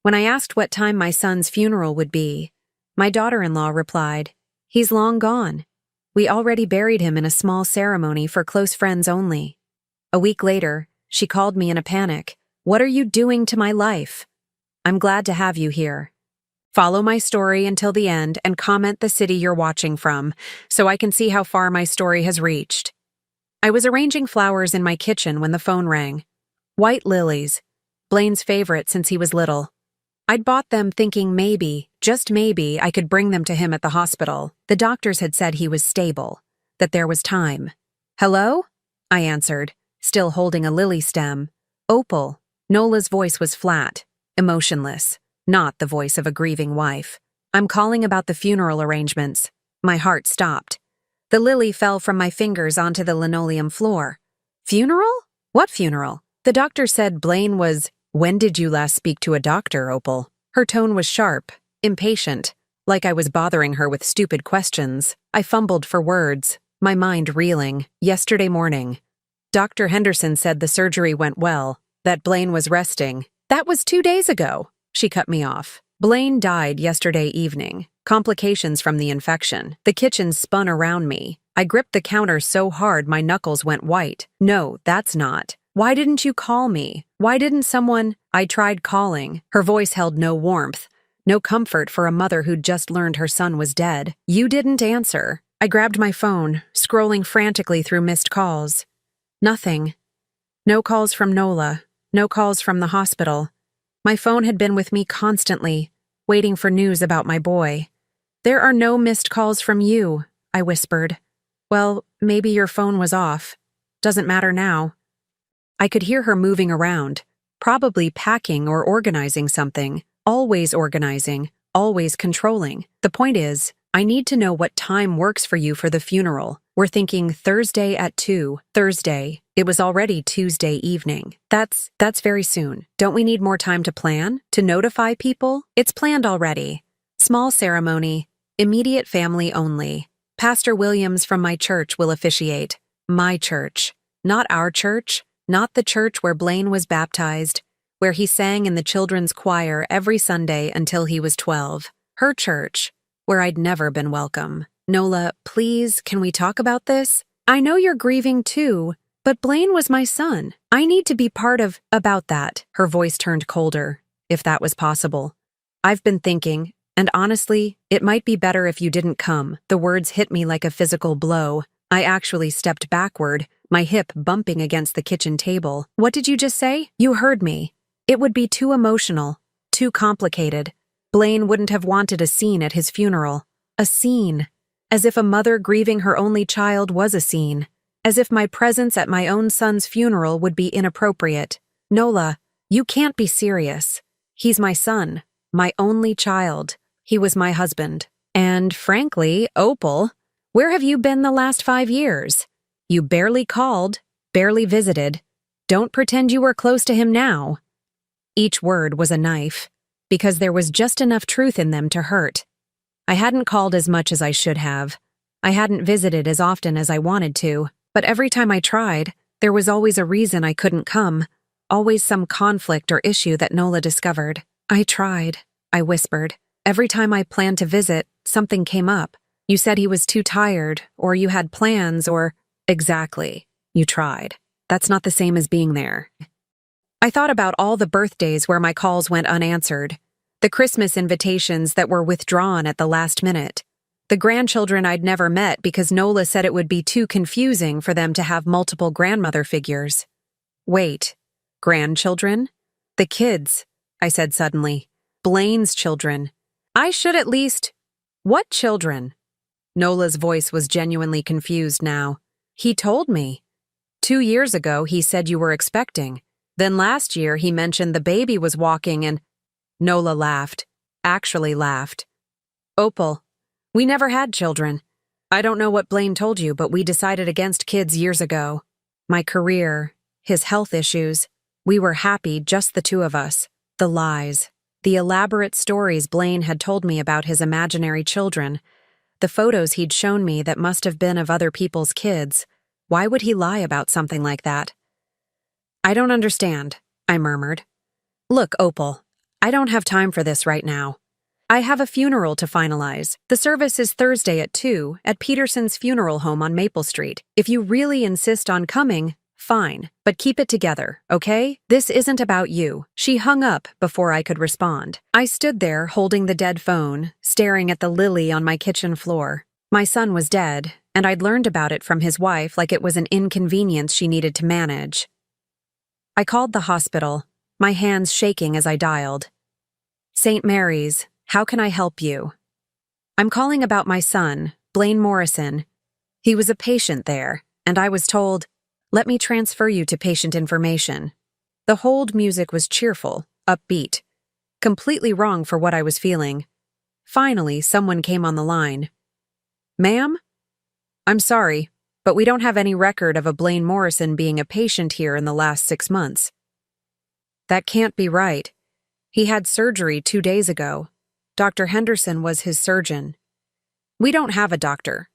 When I asked what time my son's funeral would be, my daughter-in-law replied, "He's long gone. We already buried him in a small ceremony for close friends only." A week later, she called me in a panic. "What are you doing to my life?" "I'm glad to have you here. Follow my story until the end and comment the city you're watching from, so I can see how far my story has reached." I was arranging flowers in my kitchen when the phone rang. White lilies, Blaine's favorite since he was little. I'd bought them thinking maybe, just maybe, I could bring them to him at the hospital. The doctors had said he was stable, that there was time. "Hello?" I answered, still holding a lily stem. "Opal." Nola's voice was flat, emotionless, not the voice of a grieving wife. "I'm calling about the funeral arrangements." My heart stopped. The lily fell from my fingers onto the linoleum floor. "Funeral? What funeral?" The doctor said Blaine was... "When did you last speak to a doctor, Opal?" Her tone was sharp, impatient, like I was bothering her with stupid questions. I fumbled for words, my mind reeling. "Yesterday morning. Dr. Henderson said the surgery went well, that Blaine was resting." "That was 2 days ago," she cut me off. "Blaine died yesterday evening. Complications from the infection." The kitchen spun around me. I gripped the counter so hard my knuckles went white. "No, that's not. Why didn't you call me? Why didn't someone—" I tried calling. Her voice held no warmth, no comfort for a mother who'd just learned her son was dead. "You didn't answer." I grabbed my phone, scrolling frantically through missed calls. Nothing. No calls from Nola, no calls from the hospital. My phone had been with me constantly, waiting for news about my boy. "There are no missed calls from you," I whispered. "Well, maybe your phone was off. Doesn't matter now." I could hear her moving around, probably packing or organizing something, always organizing, always controlling. "The point is, I need to know what time works for you for the funeral. We're thinking Thursday at 2. Thursday. It was already Tuesday evening. That's very soon. Don't we need more time to plan? To notify people?" "It's planned already. Small ceremony, immediate family only. Pastor Williams from my church will officiate." My church. Not our church. Not the church where Blaine was baptized, where he sang in the children's choir every Sunday until he was 12. Her church, where I'd never been welcome. "Nola, please, can we talk about this? I know you're grieving too, but Blaine was my son. I need to be part of about that." Her voice turned colder, if that was possible. "I've been thinking, and honestly, it might be better if you didn't come." The words hit me like a physical blow. I actually stepped backward, my hip bumping against the kitchen table. "What did you just say?" "You heard me. It would be too emotional, too complicated. Blaine wouldn't have wanted a scene at his funeral. A scene. As if a mother grieving her only child was a scene. As if my presence at my own son's funeral would be inappropriate. Nola, you can't be serious. He's my son, my only child. He was my husband. And frankly, Opal, where have you been the last 5 years? You barely called, barely visited. Don't pretend you were close to him now." Each word was a knife, because there was just enough truth in them to hurt. I hadn't called as much as I should have. I hadn't visited as often as I wanted to, but every time I tried, there was always a reason I couldn't come, always some conflict or issue that Nola discovered. "I tried," I whispered. "Every time I planned to visit, something came up. You said he was too tired, or you had plans, or—" "Exactly. You tried. That's not the same as being there." I thought about all the birthdays where my calls went unanswered, the Christmas invitations that were withdrawn at the last minute, the grandchildren I'd never met because Nola said it would be too confusing for them to have multiple grandmother figures. "Wait, grandchildren? The kids," I said suddenly. "Blaine's children. I should at least—" "What children?" Nola's voice was genuinely confused now. "He told me. 2 years ago he said you were expecting. Then last year he mentioned the baby was walking and—" Nola laughed. Actually laughed. "Opal, we never had children. I don't know what Blaine told you, but we decided against kids years ago. My career, his health issues. We were happy, just the two of us. The lies. The elaborate stories Blaine had told me about his imaginary children. The photos he'd shown me that must have been of other people's kids. Why would he lie about something like that?" "I don't understand," I murmured. "Look, Opal, I don't have time for this right now. I have a funeral to finalize. The service is Thursday at 2 at Peterson's funeral home on Maple Street. If you really insist on coming, fine, but keep it together, okay? This isn't about you. She hung up before I could respond. I stood there holding the dead phone, staring at the lily on my kitchen floor. My son was dead, and I'd learned about it from his wife like it was an inconvenience she needed to manage. I called the hospital, my hands shaking as I dialed. St. Mary's, how can I help you? I'm calling about my son, Blaine Morrison. He was a patient there, and I was told, let me transfer you to patient information. The hold music was cheerful, upbeat, completely wrong for what I was feeling. Finally, someone came on the line. Ma'am? I'm sorry, but we don't have any record of a Blaine Morrison being a patient here in the last 6 months. That can't be right. He had surgery 2 days ago. Dr. Henderson was his surgeon. We don't have a doctor.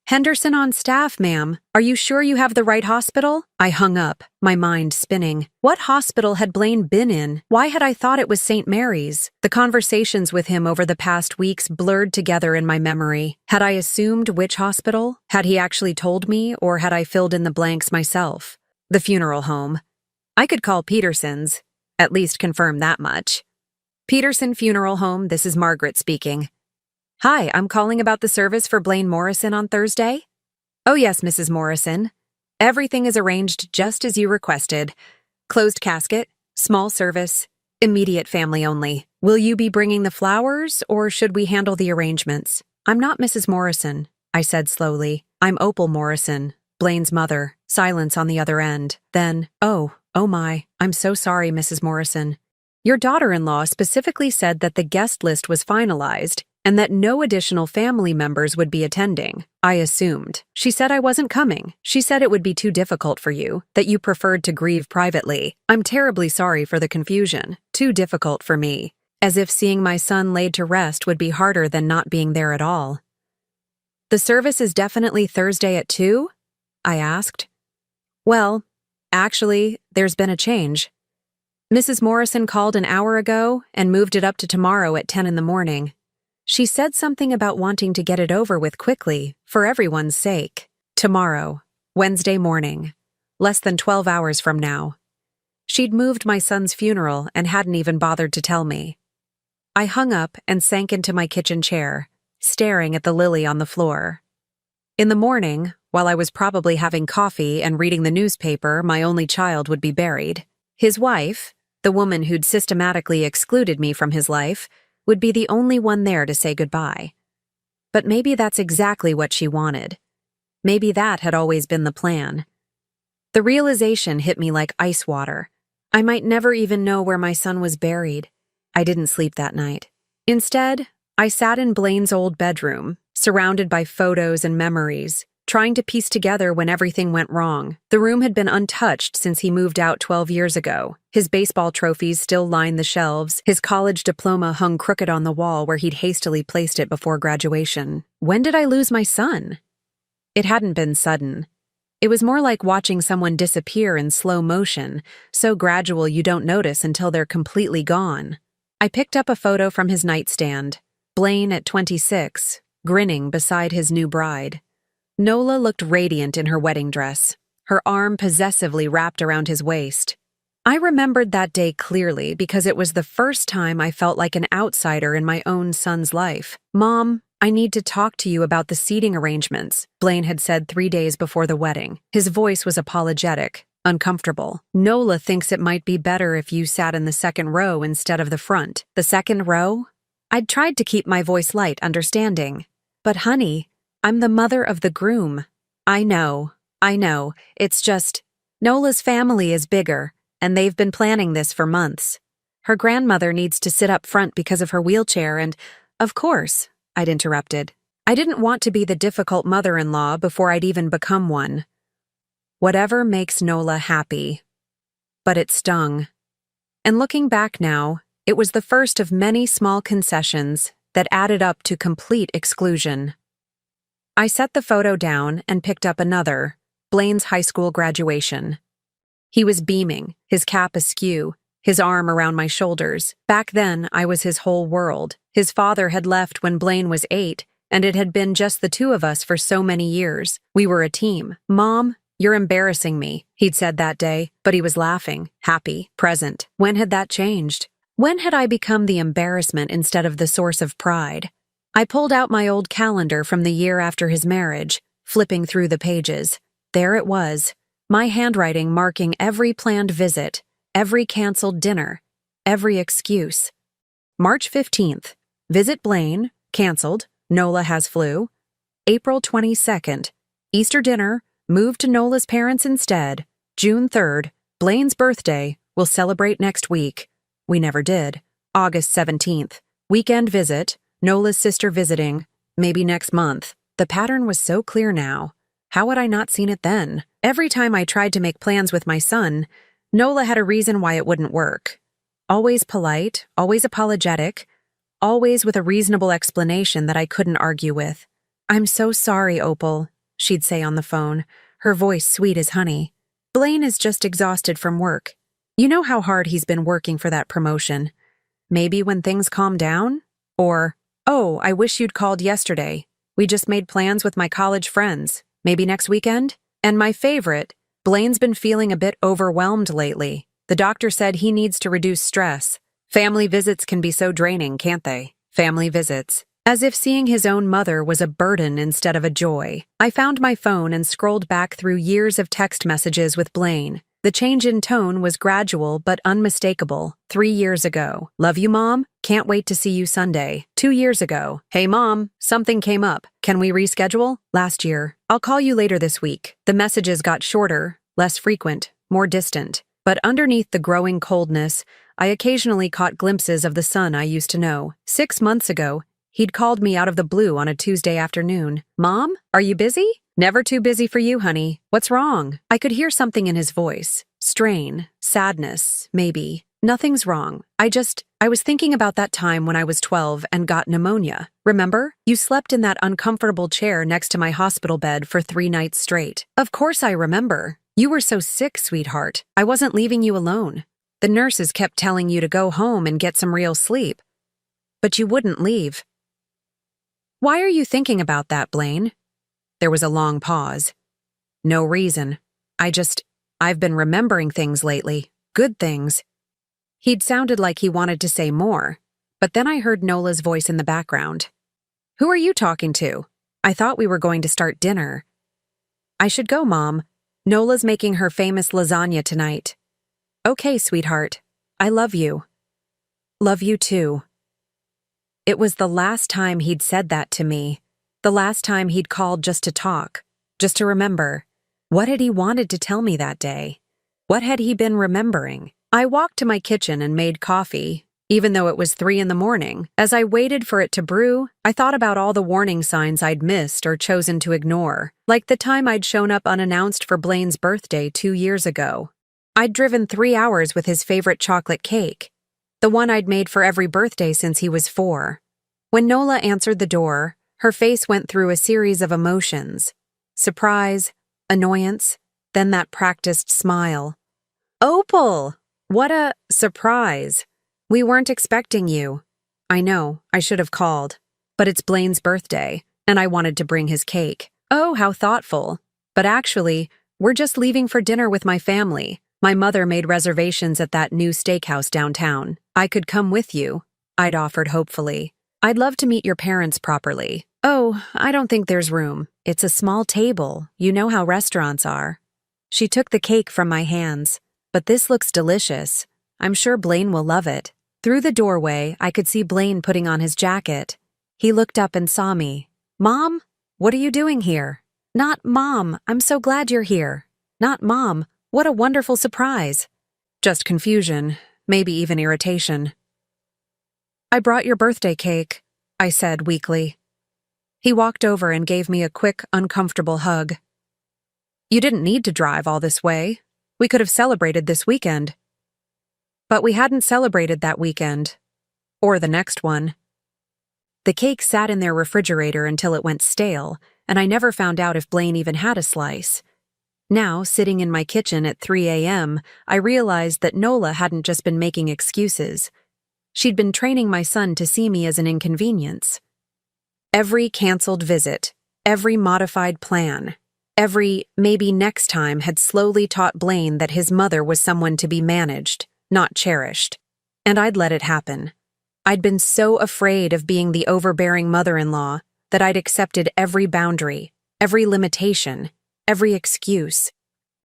Henderson on staff, ma'am. Are you sure you have the right hospital? I hung up, my mind spinning. What hospital had Blaine been in? Why had I thought it was St. Mary's? The conversations with him over the past weeks blurred together in my memory. Had I assumed which hospital? Had he actually told me, or had I filled in the blanks myself? The funeral home. I could call Peterson's, at least confirm that much. Peterson Funeral Home, this is Margaret speaking. Hi, I'm calling about the service for Blaine Morrison on Thursday. Oh yes, Mrs. Morrison. Everything is arranged just as you requested. Closed casket, small service, immediate family only. Will you be bringing the flowers, or should we handle the arrangements? I'm not Mrs. Morrison, I said slowly. I'm Opal Morrison, Blaine's mother. Silence on the other end. Then, oh my, I'm so sorry, Mrs. Morrison. Your daughter-in-law specifically said that the guest list was finalized and that no additional family members would be attending. I assumed. She said I wasn't coming. She said it would be too difficult for you, that you preferred to grieve privately. I'm terribly sorry for the confusion. Too difficult for me. As if seeing my son laid to rest would be harder than not being there at all. The service is definitely Thursday at 2? I asked. Well, actually, there's been a change. Mrs. Morrison called an hour ago and moved it up to tomorrow at 10 in the morning. She said something about wanting to get it over with quickly, for everyone's sake. Tomorrow, Wednesday morning, less than 12 hours from now. She'd moved my son's funeral and hadn't even bothered to tell me. I hung up and sank into my kitchen chair, staring at the lily on the floor. In the morning, while I was probably having coffee and reading the newspaper, my only child would be buried. His wife, the woman who'd systematically excluded me from his life, would be the only one there to say goodbye. But maybe that's exactly what she wanted. Maybe that had always been the plan. The realization hit me like ice water. I might never even know where my son was buried. I didn't sleep that night. Instead, I sat in Blaine's old bedroom, surrounded by photos and memories, trying to piece together when everything went wrong. The room had been untouched since he moved out 12 years ago. His baseball trophies still lined the shelves. His college diploma hung crooked on the wall where he'd hastily placed it before graduation. When did I lose my son? It hadn't been sudden. It was more like watching someone disappear in slow motion, so gradual you don't notice until they're completely gone. I picked up a photo from his nightstand. Blaine at 26, grinning beside his new bride. Nola looked radiant in her wedding dress, her arm possessively wrapped around his waist. I remembered that day clearly because it was the first time I felt like an outsider in my own son's life. Mom, I need to talk to you about the seating arrangements, Blaine had said 3 days before the wedding. His voice was apologetic, uncomfortable. Nola thinks it might be better if you sat in the second row instead of the front. The second row? I'd tried to keep my voice light, understanding. But honey, I'm the mother of the groom. I know. It's just, Nola's family is bigger, and they've been planning this for months. Her grandmother needs to sit up front because of her wheelchair and, of course, I'd interrupted. I didn't want to be the difficult mother-in-law before I'd even become one. Whatever makes Nola happy. But it stung. And looking back now, it was the first of many small concessions that added up to complete exclusion. I set the photo down and picked up another, Blaine's high school graduation. He was beaming, his cap askew, his arm around my shoulders. Back then, I was his whole world. His father had left when Blaine was 8, and it had been just the two of us for so many years. We were a team. "Mom, you're embarrassing me," he'd said that day, but he was laughing, happy, present. When had that changed? When had I become the embarrassment instead of the source of pride? I pulled out my old calendar from the year after his marriage, flipping through the pages. There it was, my handwriting marking every planned visit, every canceled dinner, every excuse. March 15th, visit Blaine, canceled, Nola has flu. April 22nd, Easter dinner, moved to Nola's parents instead. June 3rd, Blaine's birthday, we'll celebrate next week. We never did. August 17th, weekend visit, Nola's sister visiting, maybe next month. The pattern was so clear now. How had I not seen it then? Every time I tried to make plans with my son, Nola had a reason why it wouldn't work. Always polite, always apologetic, always with a reasonable explanation that I couldn't argue with. "I'm so sorry, Opal," she'd say on the phone, her voice sweet as honey. "Blaine is just exhausted from work. You know how hard he's been working for that promotion. Maybe when things calm down? Or, oh, I wish you'd called yesterday. We just made plans with my college friends. Maybe next weekend?" And my favorite, "Blaine's been feeling a bit overwhelmed lately. The doctor said he needs to reduce stress. Family visits can be so draining, can't they? Family visits." As if seeing his own mother was a burden instead of a joy. I found my phone and scrolled back through years of text messages with Blaine. The change in tone was gradual but unmistakable. 3 years ago, "Love you, Mom. Can't wait to see you Sunday." 2 years ago, "Hey, Mom, something came up. Can we reschedule?" Last year, "I'll call you later this week." The messages got shorter, less frequent, more distant. But underneath the growing coldness, I occasionally caught glimpses of the son I used to know. 6 months ago, he'd called me out of the blue on a Tuesday afternoon. "Mom, are you busy?" "Never too busy for you, honey. What's wrong?" I could hear something in his voice. Strain, sadness, maybe. "Nothing's wrong. I was thinking about that time when I was 12 and got pneumonia. Remember? You slept in that uncomfortable chair next to my hospital bed for 3 nights straight." "Of course I remember. You were so sick, sweetheart. I wasn't leaving you alone. The nurses kept telling you to go home and get some real sleep. But you wouldn't leave." "Why are you thinking about that, Blaine?" There was a long pause. "No reason. I've been remembering things lately. Good things." He'd sounded like he wanted to say more, but then I heard Nola's voice in the background. "Who are you talking to? I thought we were going to start dinner." "I should go, Mom. Nola's making her famous lasagna tonight." "Okay, sweetheart. I love you." "Love you too." It was the last time he'd said that to me. The last time he'd called just to talk, just to remember. What had he wanted to tell me that day? What had he been remembering? I walked to my kitchen and made coffee, even though it was 3 in the morning. As I waited for it to brew, I thought about all the warning signs I'd missed or chosen to ignore, like the time I'd shown up unannounced for Blaine's birthday 2 years ago. I'd driven 3 hours with his favorite chocolate cake, the one I'd made for every birthday since he was 4. When Nola answered the door, her face went through a series of emotions. Surprise, annoyance, then that practiced smile. "Opal! What a surprise. We weren't expecting you." "I know, I should have called. But it's Blaine's birthday, and I wanted to bring his cake." "Oh, how thoughtful. But actually, we're just leaving for dinner with my family. My mother made reservations at that new steakhouse downtown. I could come with you," I'd offered hopefully. "I'd love to meet your parents properly." "Oh, I don't think there's room. It's a small table. You know how restaurants are." She took the cake from my hands. "But this looks delicious. I'm sure Blaine will love it." Through the doorway, I could see Blaine putting on his jacket. He looked up and saw me. "Mom, what are you doing here?" "Not Mom, I'm so glad you're here." "Not Mom, what a wonderful surprise." Just confusion, maybe even irritation. "I brought your birthday cake," I said weakly. He walked over and gave me a quick, uncomfortable hug. "You didn't need to drive all this way. We could have celebrated this weekend." But we hadn't celebrated that weekend. Or the next one. The cake sat in their refrigerator until it went stale, and I never found out if Blaine even had a slice. Now, sitting in my kitchen at 3 a.m., I realized that Nola hadn't just been making excuses. She'd been training my son to see me as an inconvenience. Every canceled visit, every modified plan, every maybe next time had slowly taught Blaine that his mother was someone to be managed, not cherished. And I'd let it happen. I'd been so afraid of being the overbearing mother-in-law that I'd accepted every boundary, every limitation, every excuse.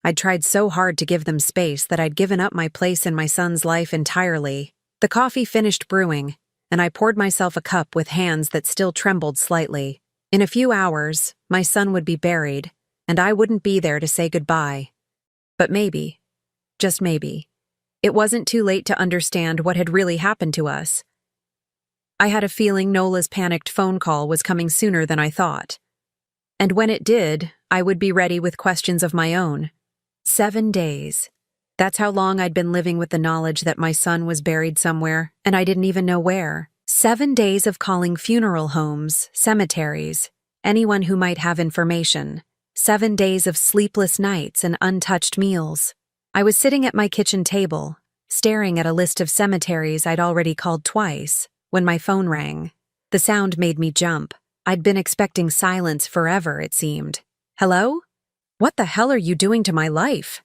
I'd tried so hard to give them space that I'd given up my place in my son's life entirely. The coffee finished brewing, and I poured myself a cup with hands that still trembled slightly. In a few hours, my son would be buried, and I wouldn't be there to say goodbye. But maybe, just maybe, it wasn't too late to understand what had really happened to us. I had a feeling Nola's panicked phone call was coming sooner than I thought. And when it did, I would be ready with questions of my own. 7 days. That's how long I'd been living with the knowledge that my son was buried somewhere, and I didn't even know where. 7 days of calling funeral homes, cemeteries, anyone who might have information. 7 days of sleepless nights and untouched meals. I was sitting at my kitchen table, staring at a list of cemeteries I'd already called twice, when my phone rang. The sound made me jump. I'd been expecting silence forever, it seemed. Hello? What the hell are you doing to my life?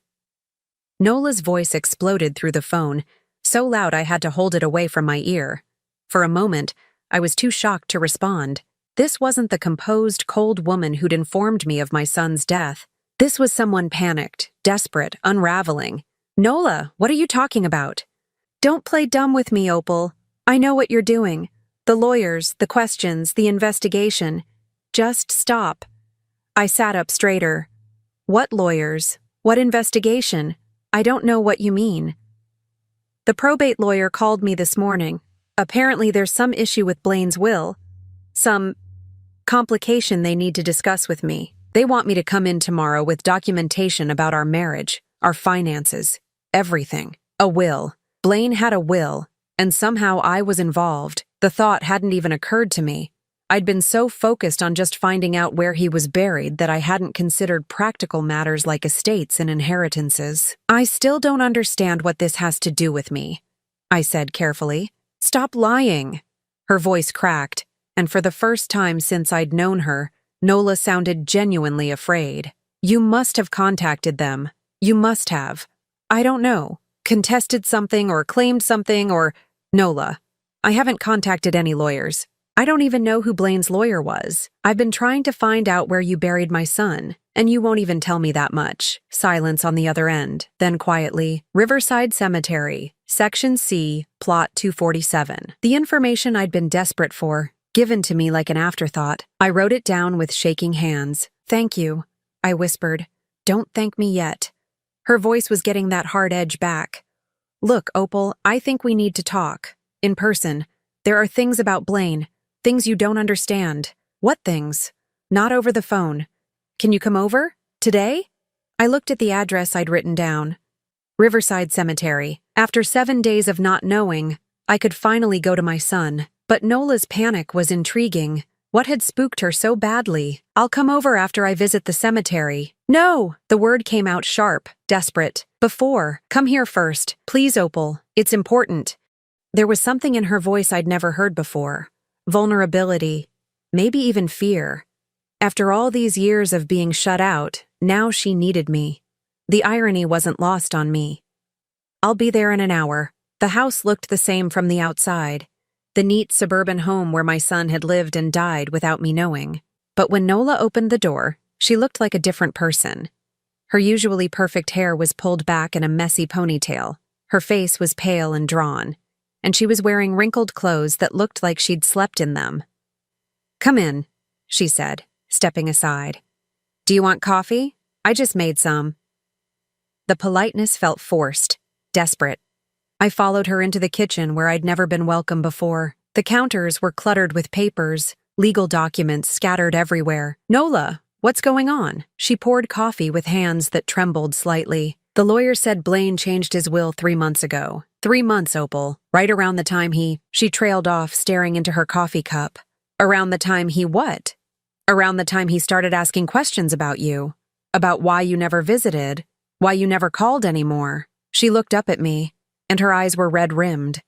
Nola's voice exploded through the phone, so loud I had to hold it away from my ear. For a moment, I was too shocked to respond. This wasn't the composed, cold woman who'd informed me of my son's death. This was someone panicked, desperate, unraveling. Nola, what are you talking about? Don't play dumb with me, Opal. I know what you're doing. The lawyers, the questions, the investigation. Just stop. I sat up straighter. What lawyers? What investigation? I don't know what you mean. The probate lawyer called me this morning. Apparently there's some issue with Blaine's will. Some complication they need to discuss with me. They want me to come in tomorrow with documentation about our marriage, our finances, everything. A will. Blaine had a will, and somehow I was involved. The thought hadn't even occurred to me. I'd been so focused on just finding out where he was buried that I hadn't considered practical matters like estates and inheritances. I still don't understand what this has to do with me, I said carefully. Stop lying. Her voice cracked, and for the first time since I'd known her, Nola sounded genuinely afraid. You must have contacted them. You must have. I don't know. Contested something or claimed something or… Nola, I haven't contacted any lawyers. I don't even know who Blaine's lawyer was. I've been trying to find out where you buried my son, and you won't even tell me that much. Silence on the other end. Then quietly, Riverside Cemetery, Section C, Plot 247. The information I'd been desperate for, given to me like an afterthought. I wrote it down with shaking hands. Thank you, I whispered. Don't thank me yet. Her voice was getting that hard edge back. Look, Opal, I think we need to talk. In person. There are things about Blaine. Things you don't understand. What things? Not over the phone. Can you come over? Today? I looked at the address I'd written down. Riverside Cemetery. After 7 days of not knowing, I could finally go to my son. But Nola's panic was intriguing. What had spooked her so badly? I'll come over after I visit the cemetery. No! The word came out sharp, desperate. Before. Come here first. Please, Opal. It's important. There was something in her voice I'd never heard before. Vulnerability. Maybe even fear. After all these years of being shut out, now she needed me. The irony wasn't lost on me. I'll be there in an hour. The house looked the same from the outside. The neat suburban home where my son had lived and died without me knowing. But when Nola opened the door, she looked like a different person. Her usually perfect hair was pulled back in a messy ponytail. Her face was pale and drawn, and she was wearing wrinkled clothes that looked like she'd slept in them. Come in, she said, stepping aside. Do you want coffee? I just made some. The politeness felt forced, desperate. I followed her into the kitchen where I'd never been welcome before. The counters were cluttered with papers, legal documents scattered everywhere. Nola, what's going on? She poured coffee with hands that trembled slightly. The lawyer said Blaine changed his will 3 months ago. 3 months, Opal. Right around the time She trailed off, staring into her coffee cup. Around the time he what? Around the time he started asking questions about you. About why you never visited, why you never called anymore. She looked up at me, and her eyes were red-rimmed.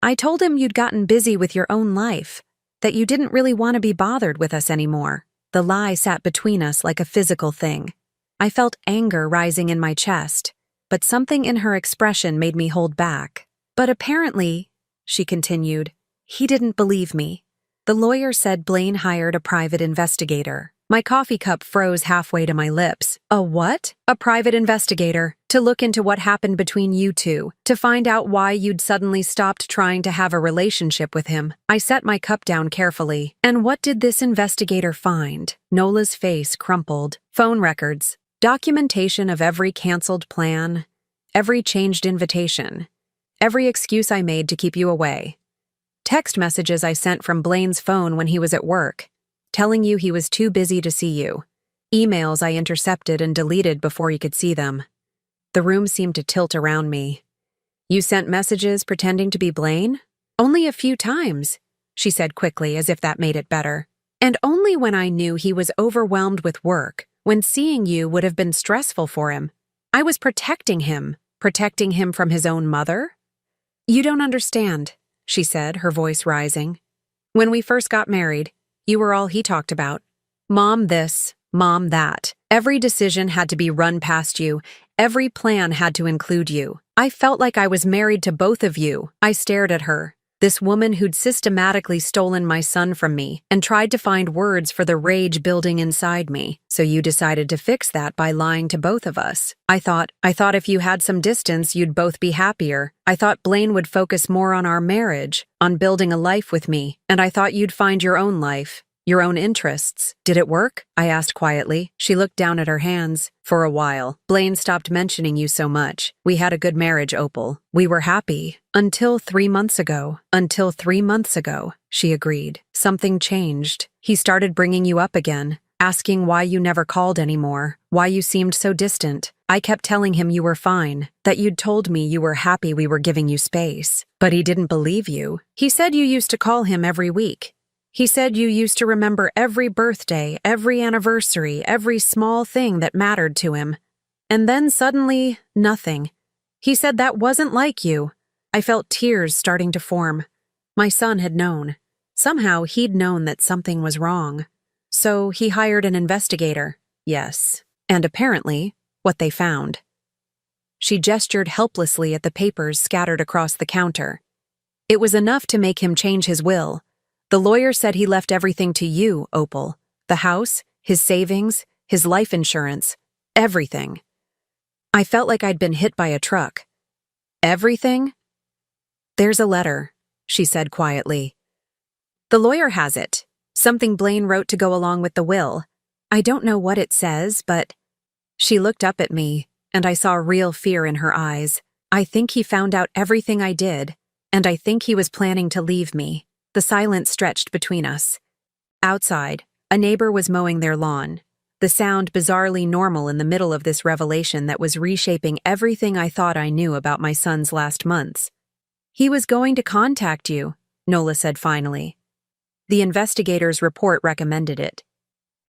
I told him you'd gotten busy with your own life, that you didn't really want to be bothered with us anymore. The lie sat between us like a physical thing. I felt anger rising in my chest, but something in her expression made me hold back. But apparently, she continued, he didn't believe me. The lawyer said Blaine hired a private investigator. My coffee cup froze halfway to my lips. A what? A private investigator. To look into what happened between you two. To find out why you'd suddenly stopped trying to have a relationship with him. I set my cup down carefully. And what did this investigator find? Nola's face crumpled. Phone records. Documentation of every canceled plan. Every changed invitation. Every excuse I made to keep you away. Text messages I sent from Blaine's phone when he was at work, telling you he was too busy to see you. Emails I intercepted and deleted before he could see them. The room seemed to tilt around me. You sent messages pretending to be Blaine? Only a few times, she said quickly as if that made it better. And only when I knew he was overwhelmed with work, when seeing you would have been stressful for him. I was protecting him from his own mother? You don't understand, she said, her voice rising. When we first got married, you were all he talked about. Mom this, mom that. Every decision had to be run past you. Every plan had to include you. I felt like I was married to both of you. I stared at her, this woman who'd systematically stolen my son from me and tried to find words for the rage building inside me. So you decided to fix that by lying to both of us. I thought if you had some distance, you'd both be happier. I thought Blaine would focus more on our marriage, on building a life with me, and I thought you'd find your own life. Your own interests. Did it work? I asked quietly. She looked down at her hands. For a while, Blaine stopped mentioning you so much. We had a good marriage, Opal. We were happy. Until 3 months ago. Until 3 months ago, she agreed. Something changed. He started bringing you up again, asking why you never called anymore, why you seemed so distant. I kept telling him you were fine, that you'd told me you were happy we were giving you space. But he didn't believe you. He said you used to call him every week. He said you used to remember every birthday, every anniversary, every small thing that mattered to him. And then suddenly, nothing. He said that wasn't like you. I felt tears starting to form. My son had known. Somehow he'd known that something was wrong. So he hired an investigator. Yes. And apparently, what they found. She gestured helplessly at the papers scattered across the counter. It was enough to make him change his will. The lawyer said he left everything to you, Opal. The house, his savings, his life insurance, everything. I felt like I'd been hit by a truck. Everything? There's a letter, she said quietly. The lawyer has it. Something Blaine wrote to go along with the will. I don't know what it says, but... She looked up at me, and I saw real fear in her eyes. I think he found out everything I did, and I think he was planning to leave me. The silence stretched between us. Outside, a neighbor was mowing their lawn, the sound bizarrely normal in the middle of this revelation that was reshaping everything I thought I knew about my son's last months. He was going to contact you, Nola said finally. The investigator's report recommended it.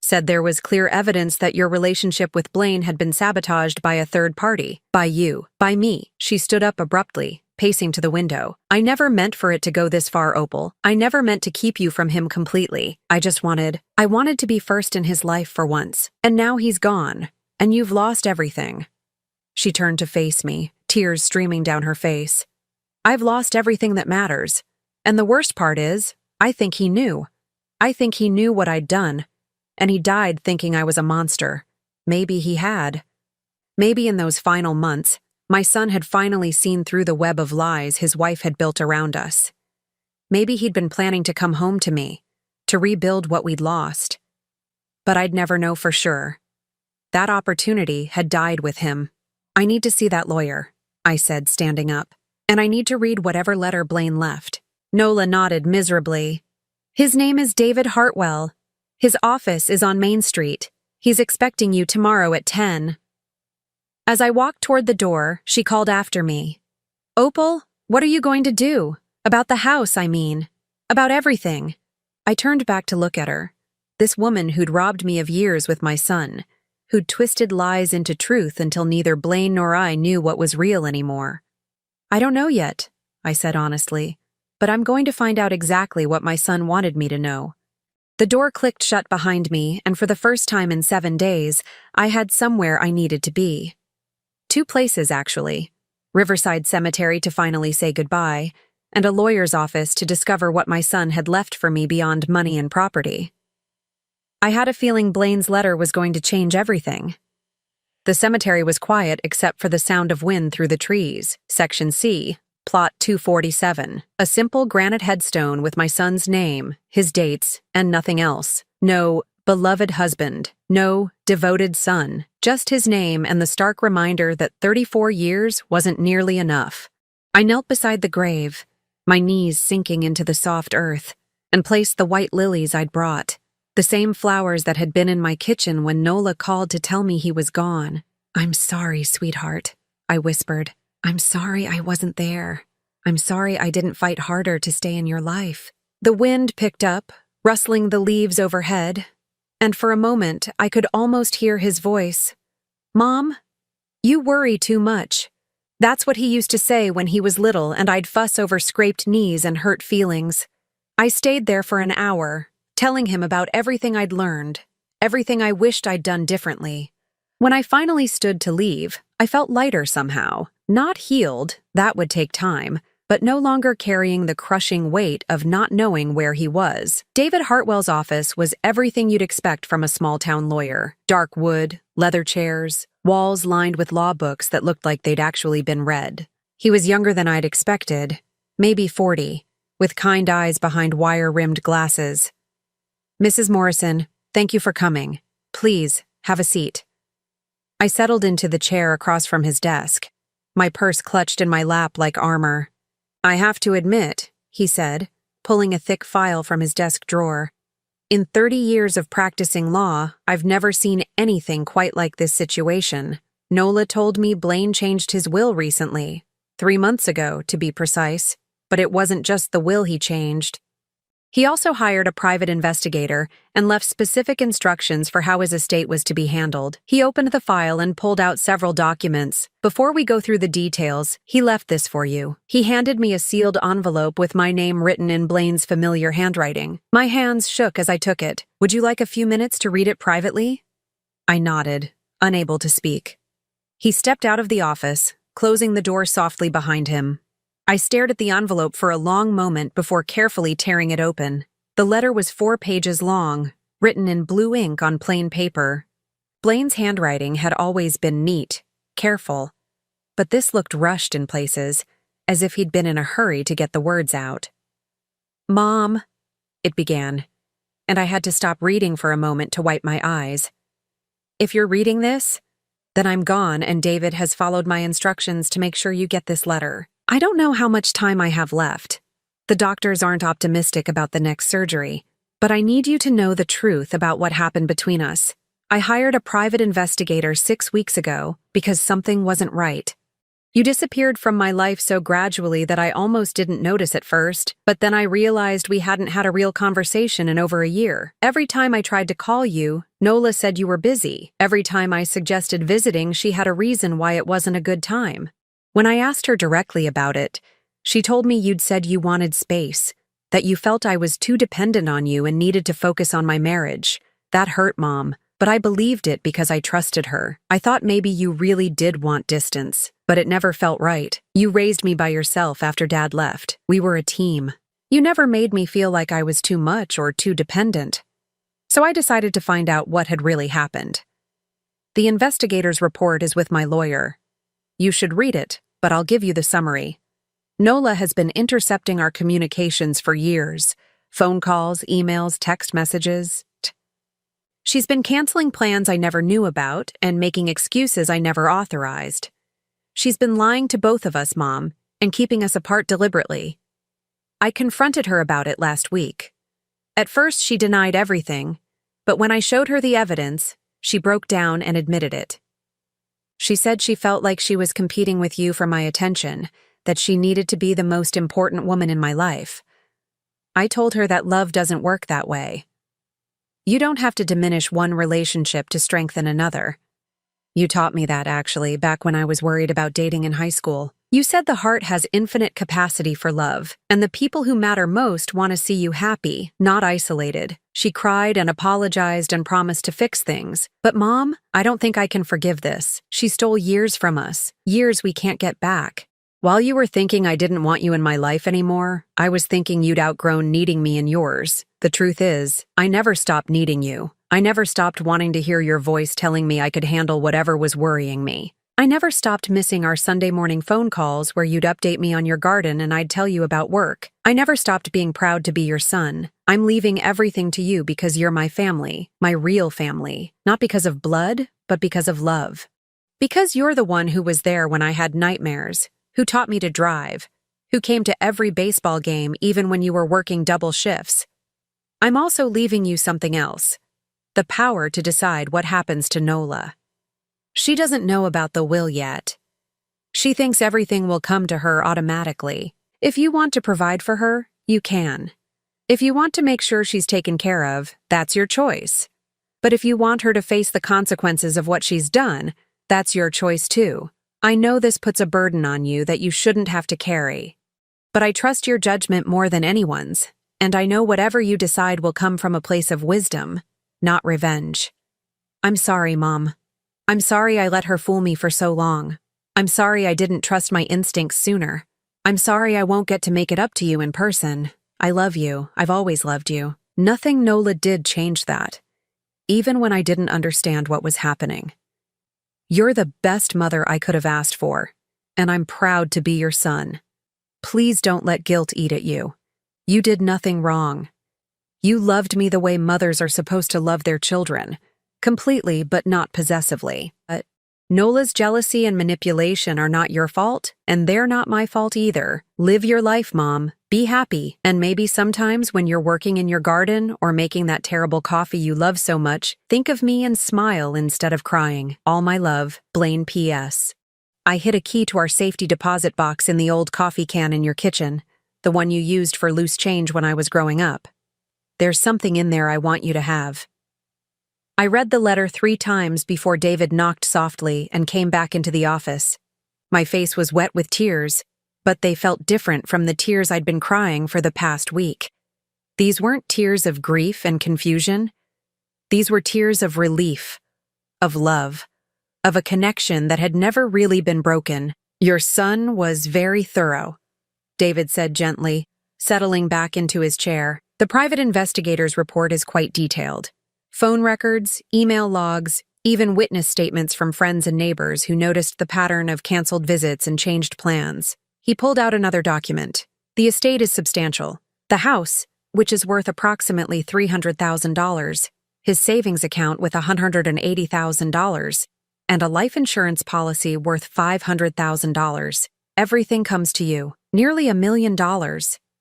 Said there was clear evidence that your relationship with Blaine had been sabotaged by a third party, by you, by me. She stood up abruptly, pacing to the window. I never meant for it to go this far, Opal. I never meant to keep you from him completely. I wanted to be first in his life for once. And now he's gone. And you've lost everything. She turned to face me, tears streaming down her face. I've lost everything that matters. And the worst part is, I think he knew. I think he knew what I'd done. And he died thinking I was a monster. Maybe he had. Maybe in those final months, my son had finally seen through the web of lies his wife had built around us. Maybe he'd been planning to come home to me, to rebuild what we'd lost. But I'd never know for sure. That opportunity had died with him. I need to see that lawyer, I said, standing up. And I need to read whatever letter Blaine left. Nola nodded miserably. His name is David Hartwell. His office is on Main Street. He's expecting you tomorrow at 10. As I walked toward the door, she called after me. Opal, what are you going to do? About the house, I mean. About everything. I turned back to look at her. This woman who'd robbed me of years with my son, who'd twisted lies into truth until neither Blaine nor I knew what was real anymore. I don't know yet, I said honestly, but I'm going to find out exactly what my son wanted me to know. The door clicked shut behind me, and for the first time in 7 days, I had somewhere I needed to be. 2 places, actually. Riverside Cemetery to finally say goodbye, and a lawyer's office to discover what my son had left for me beyond money and property. I had a feeling Blaine's letter was going to change everything. The cemetery was quiet except for the sound of wind through the trees. Section C, Plot 247. A simple granite headstone with my son's name, his dates, and nothing else. No beloved husband, no devoted son, just his name and the stark reminder that 34 years wasn't nearly enough. I knelt beside the grave, my knees sinking into the soft earth, and placed the white lilies I'd brought. The same flowers that had been in my kitchen when Nola called to tell me he was gone. "I'm sorry, sweetheart," I whispered. "I'm sorry I wasn't there. I'm sorry I didn't fight harder to stay in your life." The wind picked up, rustling the leaves overhead, and for a moment I could almost hear his voice. "Mom, you worry too much." That's what he used to say when he was little and I'd fuss over scraped knees and hurt feelings. I stayed there for an hour, telling him about everything I'd learned, everything I wished I'd done differently. When I finally stood to leave, I felt lighter somehow. Not healed, that would take time, but no longer carrying the crushing weight of not knowing where he was. David Hartwell's office was everything you'd expect from a small-town lawyer. Dark wood, leather chairs, walls lined with law books that looked like they'd actually been read. He was younger than I'd expected, maybe 40, with kind eyes behind wire-rimmed glasses. "Mrs. Morrison, thank you for coming. Please, have a seat." I settled into the chair across from his desk, my purse clutched in my lap like armor. "I have to admit," he said, pulling a thick file from his desk drawer, "in 30 years of practicing law, I've never seen anything quite like this situation. Nola told me Blaine changed his will recently, 3 months ago, to be precise, but it wasn't just the will he changed. He also hired a private investigator and left specific instructions for how his estate was to be handled. He opened the file and pulled out several documents. Before we go through the details, he left this for you." He handed me a sealed envelope with my name written in Blaine's familiar handwriting. My hands shook as I took it. "Would you like a few minutes to read it privately?" I nodded, unable to speak. He stepped out of the office, closing the door softly behind him. I stared at the envelope for a long moment before carefully tearing it open. The letter was 4 pages long, written in blue ink on plain paper. Blaine's handwriting had always been neat, careful, but this looked rushed in places, as if he'd been in a hurry to get the words out. "Mom," it began, and I had to stop reading for a moment to wipe my eyes. "If you're reading this, then I'm gone and David has followed my instructions to make sure you get this letter. I don't know how much time I have left. The doctors aren't optimistic about the next surgery, but I need you to know the truth about what happened between us. I hired a private investigator 6 weeks ago because something wasn't right. You disappeared from my life so gradually that I almost didn't notice at first, but then I realized we hadn't had a real conversation in over a year. Every time I tried to call you, Nola said you were busy. Every time I suggested visiting, she had a reason why it wasn't a good time. When I asked her directly about it, she told me you'd said you wanted space, that you felt I was too dependent on you and needed to focus on my marriage. That hurt, Mom, but I believed it because I trusted her. I thought maybe you really did want distance, but it never felt right. You raised me by yourself after Dad left. We were a team. You never made me feel like I was too much or too dependent. So I decided to find out what had really happened. The investigator's report is with my lawyer. You should read it, but I'll give you the summary. Nola has been intercepting our communications for years. Phone calls, emails, text messages. She's been canceling plans I never knew about and making excuses I never authorized. She's been lying to both of us, Mom, and keeping us apart deliberately. I confronted her about it last week. At first, she denied everything, but when I showed her the evidence, she broke down and admitted it. She said she felt like she was competing with you for my attention, that she needed to be the most important woman in my life. I told her that love doesn't work that way. You don't have to diminish one relationship to strengthen another. You taught me that, actually, back when I was worried about dating in high school. You said the heart has infinite capacity for love, and the people who matter most want to see you happy, not isolated. She cried and apologized and promised to fix things. But Mom, I don't think I can forgive this. She stole years from us, years we can't get back. While you were thinking I didn't want you in my life anymore, I was thinking you'd outgrown needing me in yours. The truth is, I never stopped needing you. I never stopped wanting to hear your voice telling me I could handle whatever was worrying me. I never stopped missing our Sunday morning phone calls where you'd update me on your garden and I'd tell you about work. I never stopped being proud to be your son. I'm leaving everything to you because you're my family, my real family. Not because of blood, but because of love. Because you're the one who was there when I had nightmares, who taught me to drive, who came to every baseball game even when you were working double shifts. I'm also leaving you something else. The power to decide what happens to Nola. She doesn't know about the will yet. She thinks everything will come to her automatically. If you want to provide for her, you can. If you want to make sure she's taken care of, that's your choice. But if you want her to face the consequences of what she's done, that's your choice too. I know this puts a burden on you that you shouldn't have to carry. But I trust your judgment more than anyone's, and I know whatever you decide will come from a place of wisdom, not revenge. I'm sorry, Mom. I'm sorry I let her fool me for so long. I'm sorry I didn't trust my instincts sooner. I'm sorry I won't get to make it up to you in person. I love you. I've always loved you. Nothing Nola did changed that, even when I didn't understand what was happening. You're the best mother I could have asked for, and I'm proud to be your son. Please don't let guilt eat at you. You did nothing wrong. You loved me the way mothers are supposed to love their children. Completely, but not possessively. But Nola's jealousy and manipulation are not your fault, and they're not my fault either. Live your life, Mom. Be happy, and maybe sometimes when you're working in your garden or making that terrible coffee you love so much, think of me and smile instead of crying. All my love, Blaine P.S. I hid a key to our safety deposit box in the old coffee can in your kitchen, the one you used for loose change when I was growing up. There's something in there I want you to have. I read the letter 3 times before David knocked softly and came back into the office. My face was wet with tears, but they felt different from the tears I'd been crying for the past week. These weren't tears of grief and confusion. These were tears of relief, of love, of a connection that had never really been broken. Your son was very thorough, David said gently, settling back into his chair. The private investigator's report is quite detailed. Phone records, email logs, even witness statements from friends and neighbors who noticed the pattern of canceled visits and changed plans. He pulled out another document. The estate is substantial. The house, which is worth approximately $300,000, his savings account with $180,000, and a life insurance policy worth $500,000. Everything comes to you. Nearly $1 million.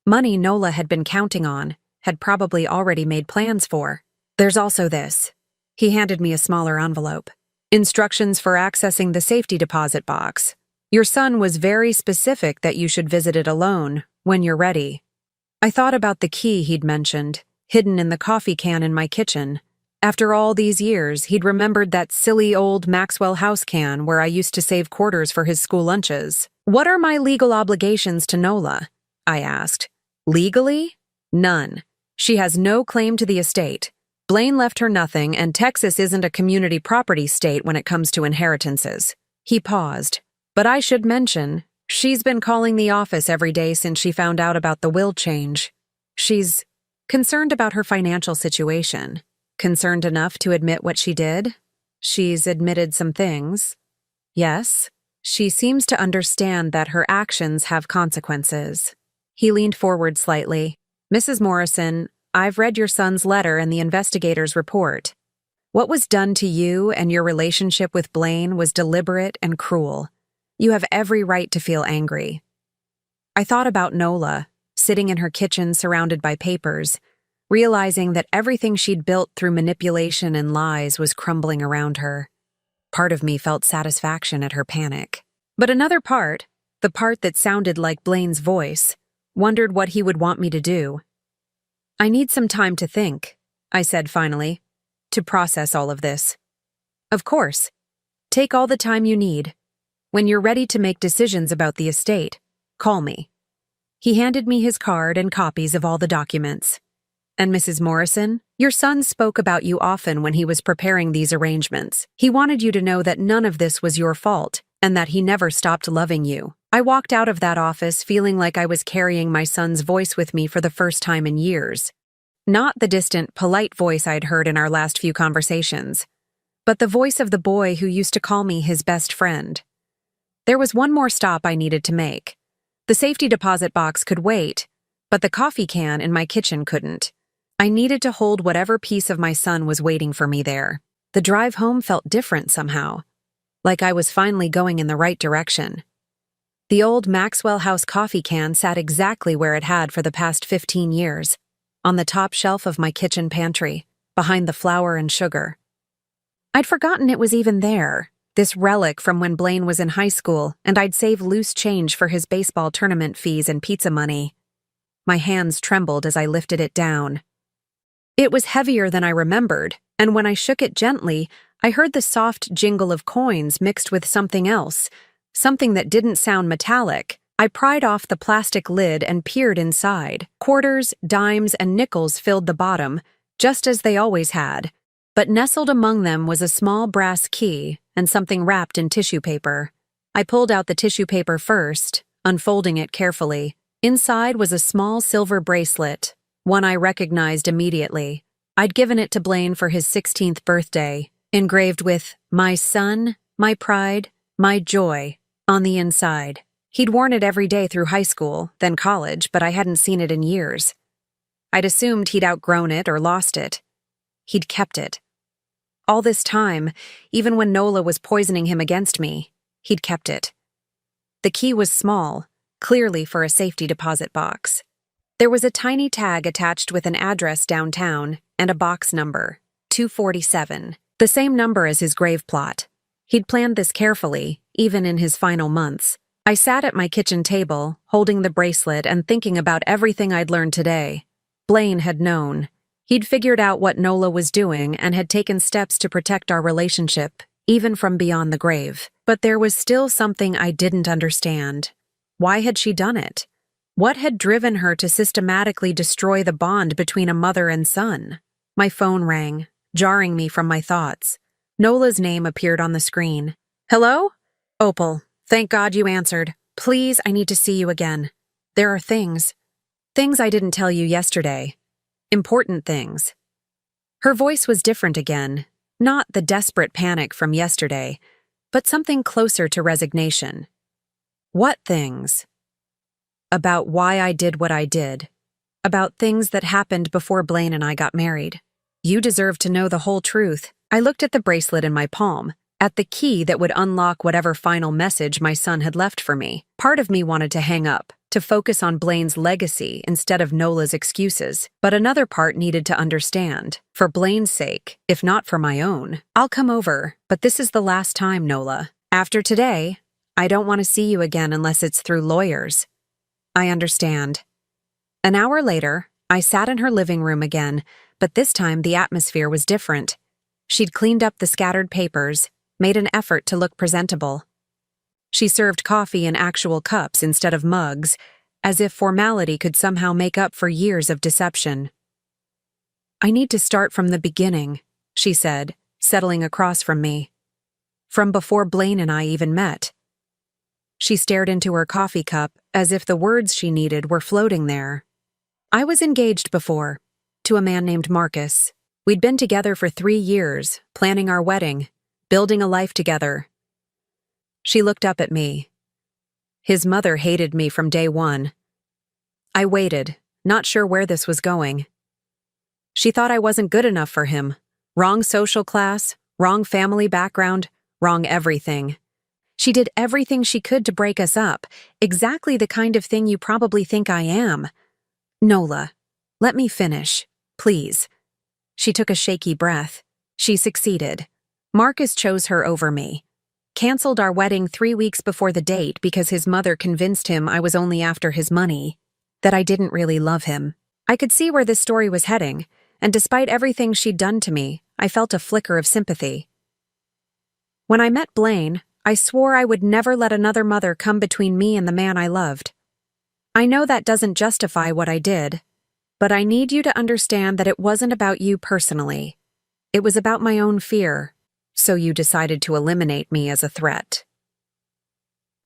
Money Nola had been counting on, had probably already made plans for. There's also this. He handed me a smaller envelope. Instructions for accessing the safety deposit box. Your son was very specific that you should visit it alone, when you're ready. I thought about the key he'd mentioned, hidden in the coffee can in my kitchen. After all these years, he'd remembered that silly old Maxwell House can where I used to save quarters for his school lunches. What are my legal obligations to Nola? I asked. Legally? None. She has no claim to the estate. Blaine left her nothing, and Texas isn't a community property state when it comes to inheritances. He paused. But I should mention, she's been calling the office every day since she found out about the will change. She's concerned about her financial situation. Concerned enough to admit what she did? She's admitted some things. Yes, she seems to understand that her actions have consequences. He leaned forward slightly. Mrs. Morrison, I've read your son's letter and the investigator's report. What was done to you and your relationship with Blaine was deliberate and cruel. You have every right to feel angry. I thought about Nola, sitting in her kitchen surrounded by papers, realizing that everything she'd built through manipulation and lies was crumbling around her. Part of me felt satisfaction at her panic. But another part, the part that sounded like Blaine's voice, wondered what he would want me to do. I need some time to think, I said finally, to process all of this. Of course. Take all the time you need. When you're ready to make decisions about the estate, call me. He handed me his card and copies of all the documents. And Mrs. Morrison, your son spoke about you often when he was preparing these arrangements. He wanted you to know that none of this was your fault and that he never stopped loving you. I walked out of that office feeling like I was carrying my son's voice with me for the first time in years. Not the distant, polite voice I'd heard in our last few conversations, but the voice of the boy who used to call me his best friend. There was one more stop I needed to make. The safety deposit box could wait, but the coffee can in my kitchen couldn't. I needed to hold whatever piece of my son was waiting for me there. The drive home felt different somehow, like I was finally going in the right direction. The old Maxwell House coffee can sat exactly where it had for the past 15 years, on the top shelf of my kitchen pantry, behind the flour and sugar. I'd forgotten it was even there, this relic from when Blaine was in high school and I'd save loose change for his baseball tournament fees and pizza money. My hands trembled as I lifted it down. It was heavier than I remembered, and when I shook it gently, I heard the soft jingle of coins mixed with something else, something that didn't sound metallic. I pried off the plastic lid and peered inside. Quarters, dimes, and nickels filled the bottom, just as they always had, but nestled among them was a small brass key and something wrapped in tissue paper. I pulled out the tissue paper first, unfolding it carefully. Inside was a small silver bracelet, one I recognized immediately. I'd given it to Blaine for his 16th birthday, engraved with "My son, my pride, my joy" on the inside. He'd worn it every day through high school, then college, but I hadn't seen it in years. I'd assumed he'd outgrown it or lost it. He'd kept it. All this time, even when Nola was poisoning him against me, he'd kept it. The key was small, clearly for a safety deposit box. There was a tiny tag attached with an address downtown and a box number, 247, the same number as his grave plot. He'd planned this carefully, even in his final months. I sat at my kitchen table, holding the bracelet and thinking about everything I'd learned today. Blaine had known. He'd figured out what Nola was doing and had taken steps to protect our relationship, even from beyond the grave. But there was still something I didn't understand. Why had she done it? What had driven her to systematically destroy the bond between a mother and son? My phone rang, jarring me from my thoughts. Nola's name appeared on the screen. "Hello? Opal, thank God you answered. Please, I need to see you again. There are things I didn't tell you yesterday. Important things." Her voice was different again, not the desperate panic from yesterday, but something closer to resignation. "What things?" "About why I did what I did. About things that happened before Blaine and I got married. You deserve to know the whole truth." I looked at the bracelet in my palm, at the key that would unlock whatever final message my son had left for me. Part of me wanted to hang up, to focus on Blaine's legacy instead of Nola's excuses, but another part needed to understand. For Blaine's sake, if not for my own. "I'll come over, but this is the last time, Nola. After today, I don't want to see you again unless it's through lawyers." "I understand." An hour later, I sat in her living room again, but this time the atmosphere was different. She'd cleaned up the scattered papers, made an effort to look presentable. She served coffee in actual cups instead of mugs, as if formality could somehow make up for years of deception. "I need to start from the beginning," she said, settling across from me. "From before Blaine and I even met." She stared into her coffee cup as if the words she needed were floating there. "I was engaged before, to a man named Marcus. We'd been together for 3 years, planning our wedding, building a life together." She looked up at me. "His mother hated me from day one." I waited, not sure where this was going. "She thought I wasn't good enough for him. Wrong social class, wrong family background, wrong everything. She did everything she could to break us up, exactly the kind of thing you probably think I am." "Nola, let me finish, please." She took a shaky breath. She succeeded. Marcus chose her over me. Canceled our wedding 3 weeks before the date because his mother convinced him I was only after his money, that I didn't really love him. I could see where this story was heading, and despite everything she'd done to me, I felt a flicker of sympathy. When I met Blaine, I swore I would never let another mother come between me and the man I loved. I know that doesn't justify what I did, but I need you to understand that it wasn't about you personally. It was about my own fear, so you decided to eliminate me as a threat.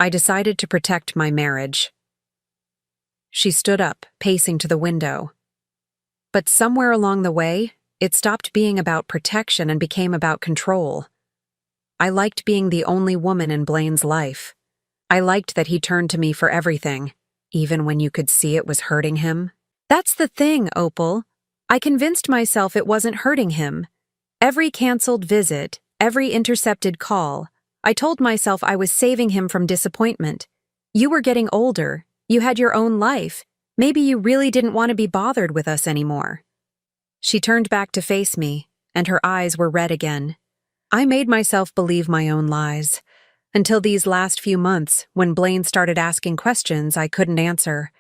I decided to protect my marriage. She stood up, pacing to the window. But somewhere along the way, it stopped being about protection and became about control. I liked being the only woman in Blaine's life. I liked that he turned to me for everything, even when you could see it was hurting him. That's the thing, Opal. I convinced myself it wasn't hurting him. Every canceled visit, every intercepted call, I told myself I was saving him from disappointment. You were getting older. You had your own life. Maybe you really didn't want to be bothered with us anymore. She turned back to face me, and her eyes were red again. I made myself believe my own lies, until these last few months when Blaine started asking questions I couldn't answer.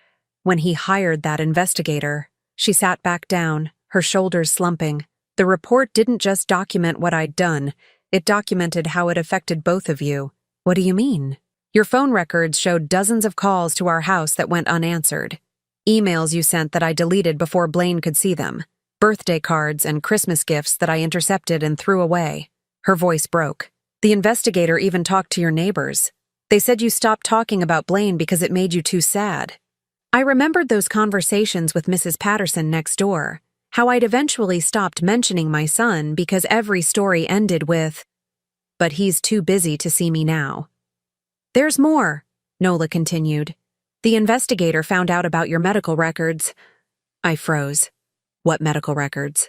When he hired that investigator, she sat back down, her shoulders slumping. The report didn't just document what I'd done, it documented how it affected both of you. What do you mean? Your phone records showed dozens of calls to our house that went unanswered. Emails you sent that I deleted before Blaine could see them. Birthday cards and Christmas gifts that I intercepted and threw away. Her voice broke. The investigator even talked to your neighbors. They said you stopped talking about Blaine because it made you too sad. I remembered those conversations with Mrs. Patterson next door, how I'd eventually stopped mentioning my son because every story ended with, "But he's too busy to see me now." There's more, Nola continued. The investigator found out about your medical records. I froze. What medical records?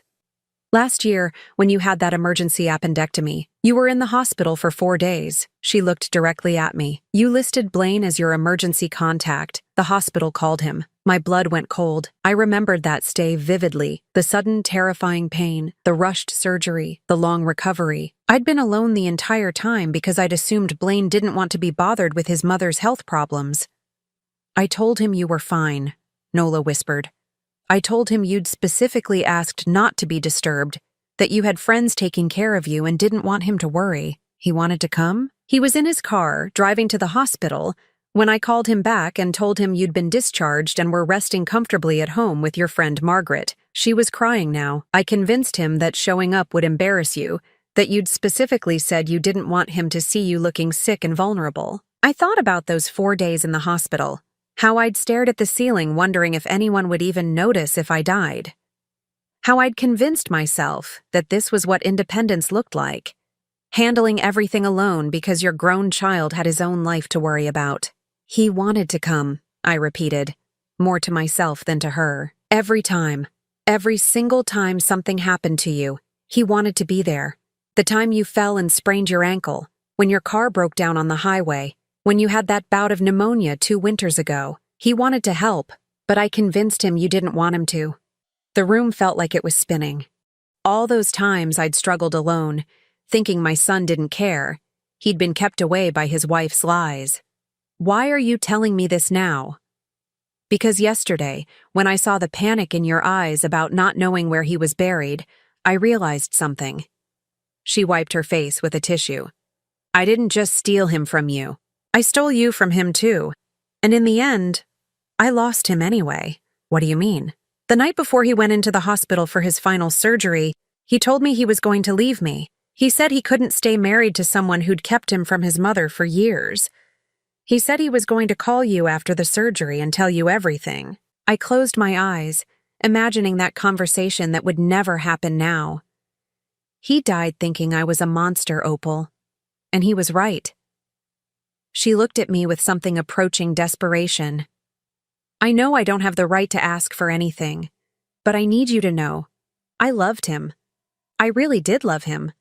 Last year, when you had that emergency appendectomy, you were in the hospital for 4 days. She looked directly at me. You listed Blaine as your emergency contact. The hospital called him. My blood went cold. I remembered that stay vividly. The sudden, terrifying pain, the rushed surgery, the long recovery. I'd been alone the entire time because I'd assumed Blaine didn't want to be bothered with his mother's health problems. I told him you were fine, Nola whispered. I told him you'd specifically asked not to be disturbed, that you had friends taking care of you and didn't want him to worry. He wanted to come? He was in his car, driving to the hospital, when I called him back and told him you'd been discharged and were resting comfortably at home with your friend Margaret. She was crying now. I convinced him that showing up would embarrass you, that you'd specifically said you didn't want him to see you looking sick and vulnerable. I thought about those 4 days in the hospital. How I'd stared at the ceiling wondering if anyone would even notice if I died. How I'd convinced myself that this was what independence looked like. Handling everything alone because your grown child had his own life to worry about. He wanted to come, I repeated, more to myself than to her. Every time, every single time something happened to you, he wanted to be there. The time you fell and sprained your ankle, when your car broke down on the highway, when you had that bout of pneumonia 2 winters ago, he wanted to help, but I convinced him you didn't want him to. The room felt like it was spinning. All those times I'd struggled alone, thinking my son didn't care. He'd been kept away by his wife's lies. Why are you telling me this now? Because yesterday, when I saw the panic in your eyes about not knowing where he was buried, I realized something. She wiped her face with a tissue. I didn't just steal him from you. I stole you from him too. And in the end, I lost him anyway. What do you mean? The night before he went into the hospital for his final surgery, he told me he was going to leave me. He said he couldn't stay married to someone who'd kept him from his mother for years. He said he was going to call you after the surgery and tell you everything. I closed my eyes, imagining that conversation that would never happen now. He died thinking I was a monster, Opal. And he was right. She looked at me with something approaching desperation. I know I don't have the right to ask for anything, but I need you to know. I loved him. I really did love him.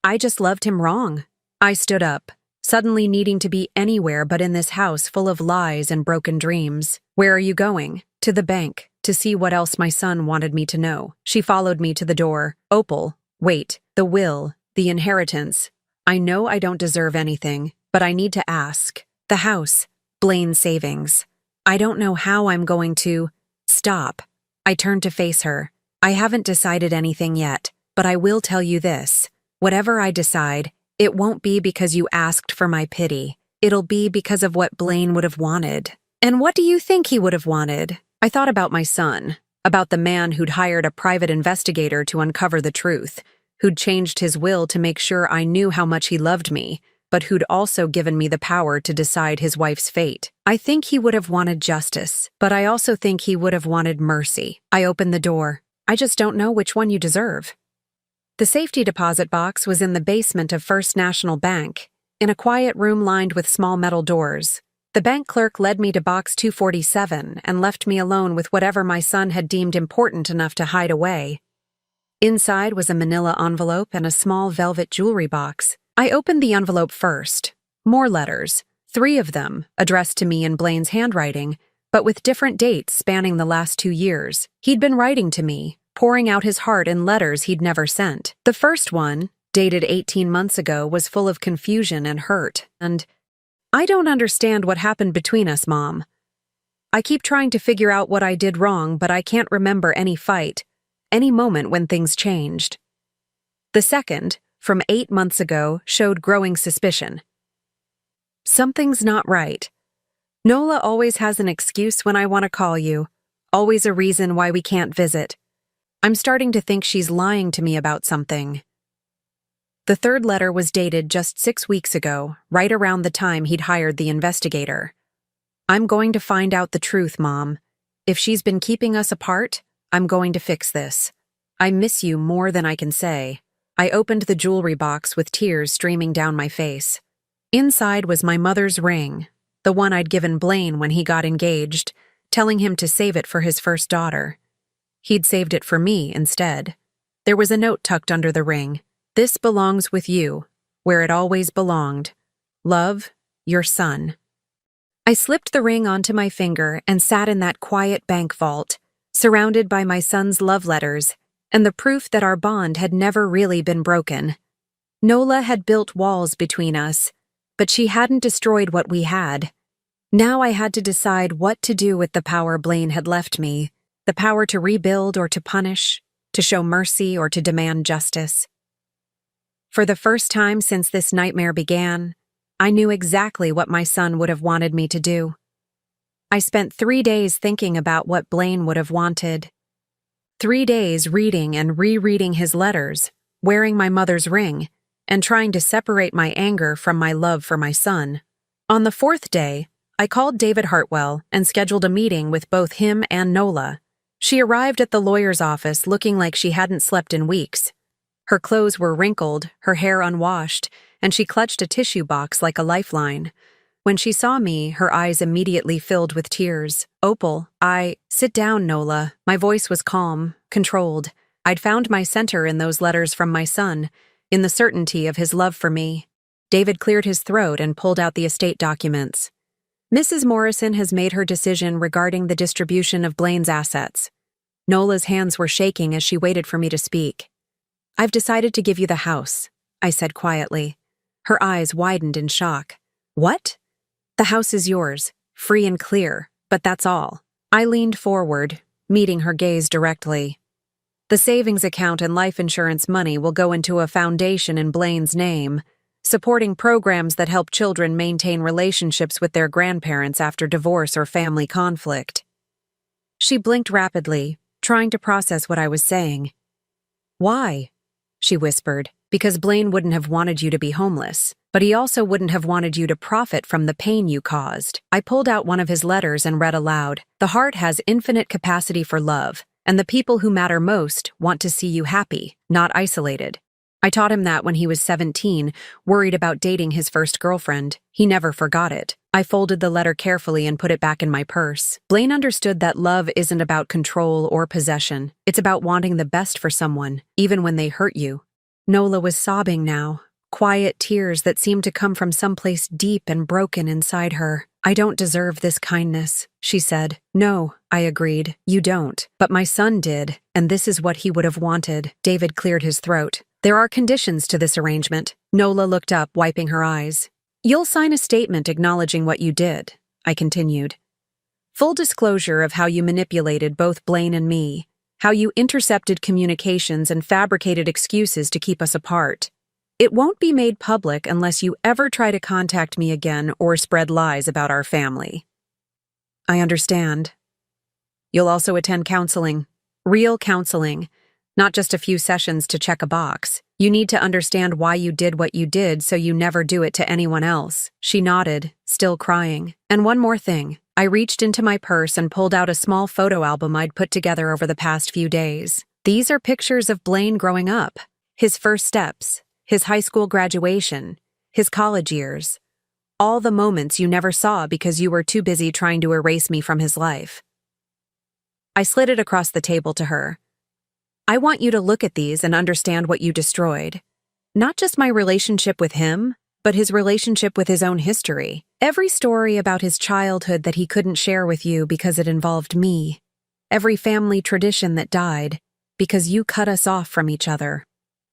I just loved him wrong. I stood up, suddenly needing to be anywhere but in this house full of lies and broken dreams. Where are you going? To the bank, to see what else my son wanted me to know. She followed me to the door. Opal, wait, the will, the inheritance. I know I don't deserve anything, but I need to ask. The house, Blaine's savings. I don't know how I'm going to... Stop. I turned to face her. I haven't decided anything yet, but I will tell you this. Whatever I decide, it won't be because you asked for my pity. It'll be because of what Blaine would have wanted. And what do you think he would have wanted? I thought about my son, about the man who'd hired a private investigator to uncover the truth, who'd changed his will to make sure I knew how much he loved me, but who'd also given me the power to decide his wife's fate. I think he would have wanted justice, but I also think he would have wanted mercy. I opened the door. I just don't know which one you deserve. The safety deposit box was in the basement of First National Bank, in a quiet room lined with small metal doors. The bank clerk led me to box 247 and left me alone with whatever my son had deemed important enough to hide away. Inside was a manila envelope and a small velvet jewelry box. I opened the envelope first. More letters, 3 of them, addressed to me in Blaine's handwriting, but with different dates spanning the last 2 years. He'd been writing to me, pouring out his heart in letters he'd never sent. The first one, dated 18 months ago, was full of confusion and hurt, and I don't understand what happened between us, Mom. I keep trying to figure out what I did wrong, but I can't remember any fight, any moment when things changed. The second, from 8 months ago, showed growing suspicion. Something's not right. Nola always has an excuse when I want to call you, always a reason why we can't visit. I'm starting to think she's lying to me about something. The third letter was dated just 6 weeks ago, right around the time he'd hired the investigator. I'm going to find out the truth, Mom. If she's been keeping us apart, I'm going to fix this. I miss you more than I can say. I opened the jewelry box with tears streaming down my face. Inside was my mother's ring, the one I'd given Blaine when he got engaged, telling him to save it for his first daughter. He'd saved it for me instead. There was a note tucked under the ring. This belongs with you, where it always belonged. Love, your son. I slipped the ring onto my finger and sat in that quiet bank vault, surrounded by my son's love letters and the proof that our bond had never really been broken. Nola had built walls between us, but she hadn't destroyed what we had. Now I had to decide what to do with the power Blaine had left me, the power to rebuild or to punish, to show mercy or to demand justice. For the first time since this nightmare began, I knew exactly what my son would have wanted me to do. I spent 3 days thinking about what Blaine would have wanted. 3 days reading and rereading his letters, wearing my mother's ring, and trying to separate my anger from my love for my son. On the 4th day, I called David Hartwell and scheduled a meeting with both him and Nola. She arrived at the lawyer's office looking like she hadn't slept in weeks. Her clothes were wrinkled, her hair unwashed, and she clutched a tissue box like a lifeline. When she saw me, her eyes immediately filled with tears. Opal, sit down, Nola. My voice was calm, controlled. I'd found my center in those letters from my son, in the certainty of his love for me. David cleared his throat and pulled out the estate documents. Mrs. Morrison has made her decision regarding the distribution of Blaine's assets. Nola's hands were shaking as she waited for me to speak. I've decided to give you the house, I said quietly. Her eyes widened in shock. What? The house is yours, free and clear, but that's all. I leaned forward, meeting her gaze directly. The savings account and life insurance money will go into a foundation in Blaine's name, supporting programs that help children maintain relationships with their grandparents after divorce or family conflict. She blinked rapidly, trying to process what I was saying. Why? She whispered. Because Blaine wouldn't have wanted you to be homeless, but he also wouldn't have wanted you to profit from the pain you caused. I pulled out one of his letters and read aloud. The heart has infinite capacity for love, and the people who matter most want to see you happy, not isolated. I taught him that when he was 17, worried about dating his first girlfriend. He never forgot it. I folded the letter carefully and put it back in my purse. Blaine understood that love isn't about control or possession. It's about wanting the best for someone, even when they hurt you. Nola was sobbing now, quiet tears that seemed to come from someplace deep and broken inside her. I don't deserve this kindness, she said. No, I agreed. You don't. But my son did, and this is what he would have wanted. David cleared his throat. There are conditions to this arrangement. Nola looked up, wiping her eyes. You'll sign a statement acknowledging what you did, I continued. Full disclosure of how you manipulated both Blaine and me. how you intercepted communications and fabricated excuses to keep us apart. It won't be made public unless you ever try to contact me again or spread lies about our family. I understand. You'll also attend counseling. Real counseling. Not just a few sessions to check a box. You need to understand why you did what you did so you never do it to anyone else. She nodded, still crying. And one more thing. I reached into my purse and pulled out a small photo album I'd put together over the past few days. These are pictures of Blaine growing up. His first steps, his high school graduation, his college years. All the moments you never saw because you were too busy trying to erase me from his life. I slid it across the table to her. I want you to look at these and understand what you destroyed. Not just my relationship with him, but his relationship with his own history. Every story about his childhood that he couldn't share with you because it involved me. Every family tradition that died because you cut us off from each other.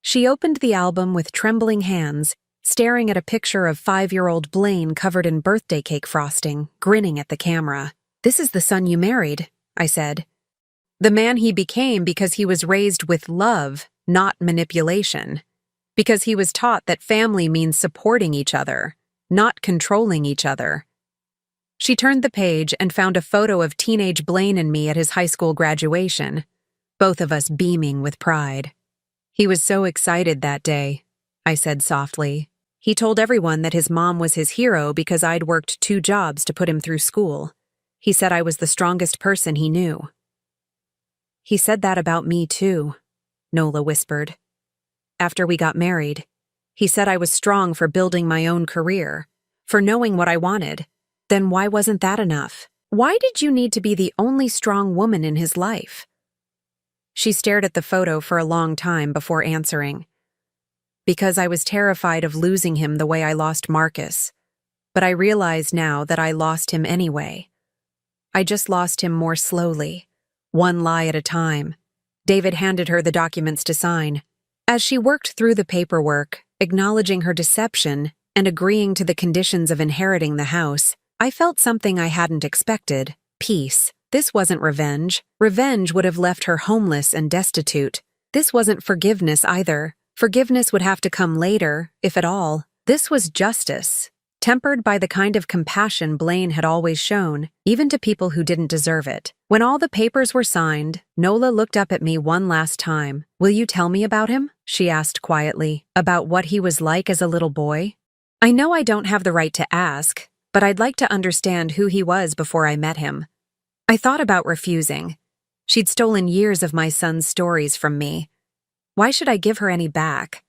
She opened the album with trembling hands, staring at a picture of 5-year-old Blaine covered in birthday cake frosting, grinning at the camera. "This is the son you married," I said. "The man he became because he was raised with love, not manipulation. Because he was taught that family means supporting each other, not controlling each other." She turned the page and found a photo of teenage Blaine and me at his high school graduation, both of us beaming with pride. "He was so excited that day," I said softly. "He told everyone that his mom was his hero because I'd worked 2 jobs to put him through school. He said I was the strongest person he knew." "He said that about me too," Nola whispered. "After we got married, he said I was strong for building my own career, for knowing what I wanted. Then why wasn't that enough? Why did you need to be the only strong woman in his life?" She stared at the photo for a long time before answering. "Because I was terrified of losing him the way I lost Marcus. But I realize now that I lost him anyway. I just lost him more slowly, one lie at a time." David handed her the documents to sign. As she worked through the paperwork, acknowledging her deception and agreeing to the conditions of inheriting the house, I felt something I hadn't expected: peace. This wasn't revenge. Revenge would have left her homeless and destitute. This wasn't forgiveness either. Forgiveness would have to come later, if at all. This was justice, tempered by the kind of compassion Blaine had always shown, even to people who didn't deserve it. When all the papers were signed, Nola looked up at me one last time. "Will you tell me about him?" she asked quietly. "About what he was like as a little boy? I know I don't have the right to ask, but I'd like to understand who he was before I met him." I thought about refusing. She'd stolen years of my son's stories from me. Why should I give her any back?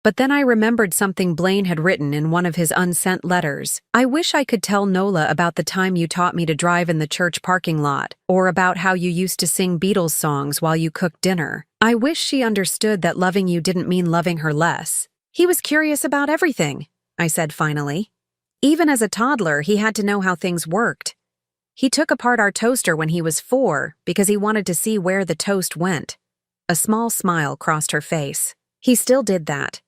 But then I remembered something Blaine had written in one of his unsent letters. "I wish I could tell Nola about the time you taught me to drive in the church parking lot, or about how you used to sing Beatles songs while you cooked dinner. I wish she understood that loving you didn't mean loving her less." "He was curious about everything," I said finally. "Even as a toddler, he had to know how things worked. He took apart our toaster when he was 4 because he wanted to see where the toast went." A small smile crossed her face. "He still did that.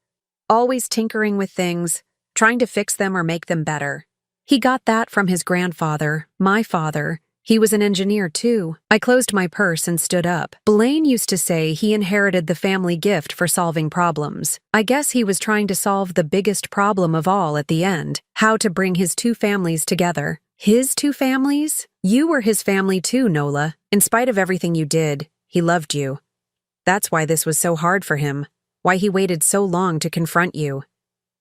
Always tinkering with things, trying to fix them or make them better. He got that from his grandfather, my father. He was an engineer too." I closed my purse and stood up. "Blaine used to say he inherited the family gift for solving problems. I guess he was trying to solve the biggest problem of all at the end, how to bring his 2 families together." "His 2 families? You were his family too, Nola. In spite of everything you did, he loved you. That's why this was so hard for him. Why he waited so long to confront you.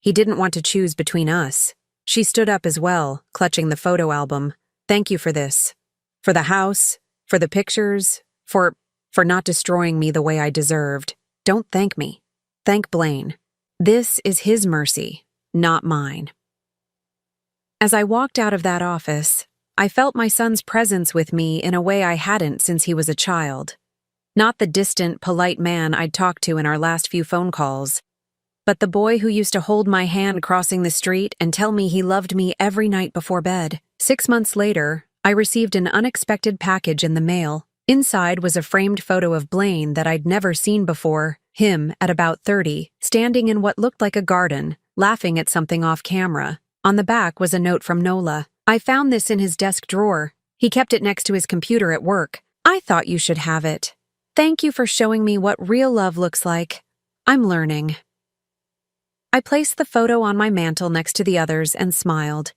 He didn't want to choose between us." She stood up as well, clutching the photo album. "Thank you for this. For the house, for the pictures, for not destroying me the way I deserved. Don't thank me. Thank Blaine. This is his mercy, not mine." As I walked out of that office, I felt my son's presence with me in a way I hadn't since he was a child. Not the distant, polite man I'd talked to in our last few phone calls, but the boy who used to hold my hand crossing the street and tell me he loved me every night before bed. 6 months later, I received an unexpected package in the mail. Inside was a framed photo of Blaine that I'd never seen before, him at about 30, standing in what looked like a garden, laughing at something off camera. On the back was a note from Nola. "I found this in his desk drawer. He kept it next to his computer at work. I thought you should have it." Thank you for showing me what real love looks like. I'm learning. I placed the photo on my mantle next to the others and smiled.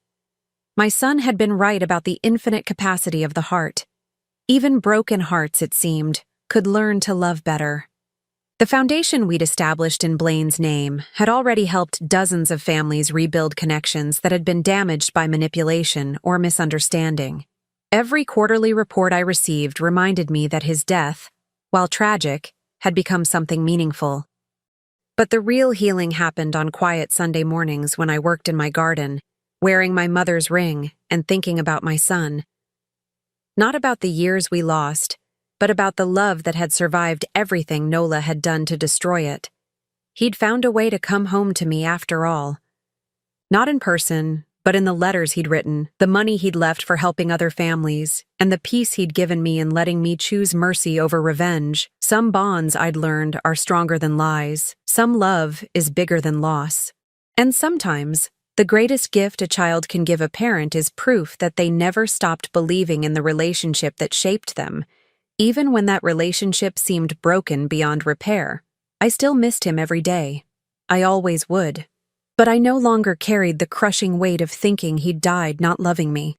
My son had been right about the infinite capacity of the heart. Even broken hearts, it seemed, could learn to love better. The foundation we'd established in Blaine's name had already helped dozens of families rebuild connections that had been damaged by manipulation or misunderstanding. Every quarterly report I received reminded me that his death, while tragic, had become something meaningful. But the real healing happened on quiet Sunday mornings when I worked in my garden, wearing my mother's ring and thinking about my son. Not about the years we lost, but about the love that had survived everything Nola had done to destroy it. He'd found a way to come home to me after all. Not in person, but in the letters he'd written, the money he'd left for helping other families, and the peace he'd given me in letting me choose mercy over revenge. Some bonds, I'd learned, are stronger than lies. Some love is bigger than loss. And sometimes, the greatest gift a child can give a parent is proof that they never stopped believing in the relationship that shaped them, even when that relationship seemed broken beyond repair. I still missed him every day. I always would. But I no longer carried the crushing weight of thinking he'd died not loving me.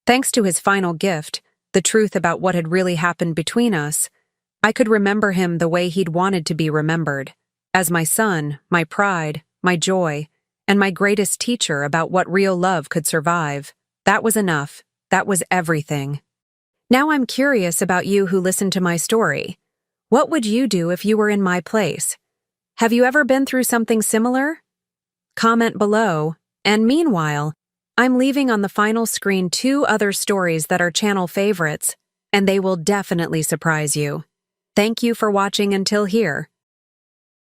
Thanks to his final gift, the truth about what had really happened between us, I could remember him the way he'd wanted to be remembered, as my son, my pride, my joy, and my greatest teacher about what real love could survive. That was enough. That was everything. Now I'm curious about you who listened to my story. What would you do if you were in my place? Have you ever been through something similar? Comment below, and meanwhile, I'm leaving on the final screen 2 other stories that are channel favorites, and they will definitely surprise you. Thank you for watching until here.